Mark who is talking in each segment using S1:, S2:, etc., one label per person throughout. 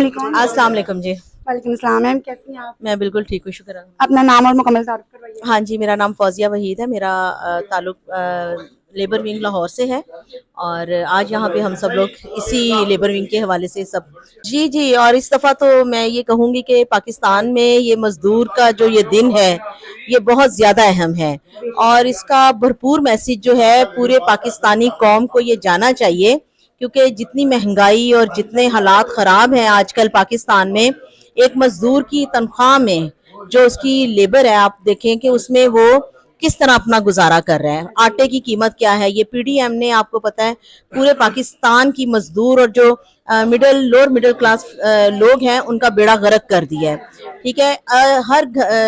S1: علیکم.
S2: السلام علیکم جی.
S1: وعلیکم السلام. میم کیسی ہیں آپ؟
S2: میں بالکل ٹھیک ہوں, شکر ہے.
S1: اپنا نام اور مکمل تعارف کروائیے.
S2: ہاں جی, میرا نام فوزیہ وحید ہے. میرا تعلق لیبر ونگ لاہور سے ہے, اور آج یہاں پہ ہم سب لوگ اسی لیبر ونگ کے حوالے سے جی. اور اس دفعہ تو میں یہ کہوں گی کہ پاکستان میں یہ مزدور کا جو یہ دن ہے یہ بہت زیادہ اہم ہے, اور اس کا بھرپور میسج جو ہے پورے پاکستانی قوم کو یہ جانا چاہیے, کیونکہ جتنی مہنگائی اور جتنے حالات خراب ہیں آج کل پاکستان میں, ایک مزدور کی تنخواہ میں جو اس کی لیبر ہے آپ دیکھیں کہ اس میں وہ کس طرح اپنا گزارا کر رہا ہے. آٹے کی قیمت کیا ہے, یہ پی ڈی ایم نے آپ کو پتا ہے پورے پاکستان کی مزدور اور جو لوور مڈل کلاس لوگ ہیں ان کا بیڑا غرق کر دیا ہے. ٹھیک ہے, ہر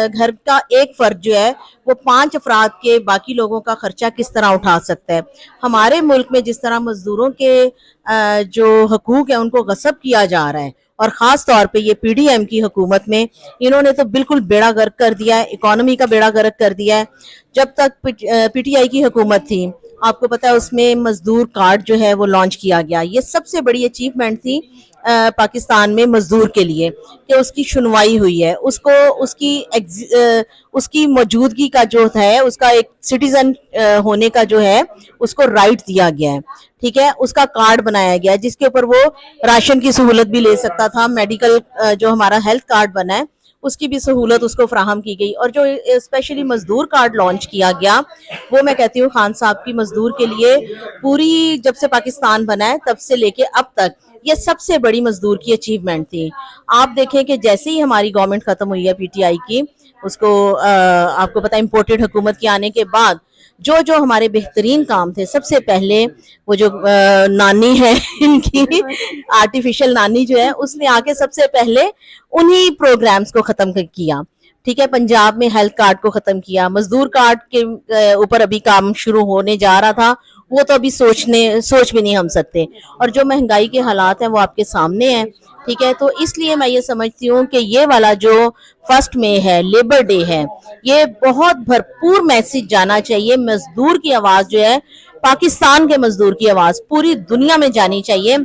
S2: گھر کا ایک فرد جو ہے وہ 5 افراد کے باقی لوگوں کا خرچہ کس طرح اٹھا سکتا ہے. ہمارے ملک میں جس طرح مزدوروں کے جو حقوق ہیں ان کو غصب کیا جا رہا ہے, اور خاص طور پہ یہ پی ڈی ایم کی حکومت میں انہوں نے تو بالکل بیڑا غرق کر دیا ہے, اکانومی کا بیڑا غرق کر دیا ہے. جب تک پی ٹی آئی کی حکومت تھی آپ کو پتا ہے اس میں مزدور کارڈ جو ہے وہ لانچ کیا گیا. یہ سب سے بڑی اچیومنٹ تھی پاکستان میں مزدور کے لیے کہ اس کی سنوائی ہوئی ہے, اس کو اس کی موجودگی کا جو ہے اس کا ایک سٹیزن ہونے کا جو ہے اس کو رائٹ دیا گیا ہے. ٹھیک ہے, اس کا کارڈ بنایا گیا ہے جس کے اوپر وہ راشن کی سہولت بھی لے سکتا تھا. میڈیکل جو ہمارا ہیلتھ کارڈ بنا ہے اس کی بھی سہولت اس کو فراہم کی گئی. اور جو اسپیشلی مزدور کارڈ لانچ کیا گیا وہ میں کہتی ہوں خان صاحب کی مزدور کے لیے پوری جب سے پاکستان بنا ہے تب سے لے کے اب تک یہ سب سے بڑی مزدور کی اچیومنٹ تھی. آپ دیکھیں کہ جیسے ہی ہماری گورنمنٹ ختم ہوئی ہے پی ٹی آئی کی, اس کو آپ کو پتا امپورٹڈ حکومت کے آنے کے بعد جو ہمارے بہترین کام تھے, سب سے پہلے وہ جو نانی ہے ان کی آرٹیفیشل نانی جو ہے اس نے آ کے سب سے پہلے انہی پروگرامز کو ختم کیا. ٹھیک ہے, پنجاب میں ہیلتھ کارڈ کو ختم کیا. مزدور کارڈ کے اوپر ابھی کام شروع ہونے جا رہا تھا, وہ تو ابھی سوچ بھی نہیں ہم سکتے. اور جو مہنگائی کے حالات ہیں وہ آپ کے سامنے ہیں. ٹھیک ہے, تو اس لیے میں یہ سمجھتی ہوں کہ یہ والا جو 1 مئی ہے, لیبر ڈے ہے, یہ بہت بھرپور میسج جانا چاہیے. مزدور کی آواز جو ہے, پاکستان کے مزدور کی آواز پوری دنیا میں جانی چاہیے,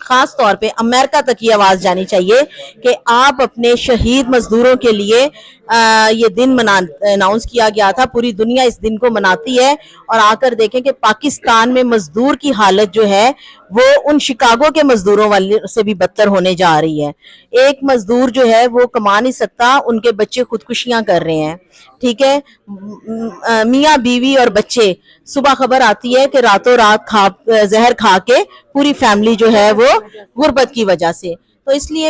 S2: خاص طور پہ امریکہ تک کی آواز جانی چاہیے کہ آپ اپنے شہید مزدوروں کے لیے یہ دن اناؤنس کیا گیا تھا. پوری دنیا اس دن کو مناتی ہے, اور آ کر دیکھیں کہ پاکستان میں مزدور کی حالت جو ہے وہ ان شکاگو کے مزدوروں والے سے بھی بدتر ہونے جا رہی ہے. ایک مزدور جو ہے وہ کما نہیں سکتا, ان کے بچے خودکشیاں کر رہے ہیں. ٹھیک ہے, میاں بیوی اور بچے, صبح خبر آتی ہے کہ راتوں رات زہر کھا کے پوری فیملی جو ہے وہ غربت کی وجہ سے. تو اس لیے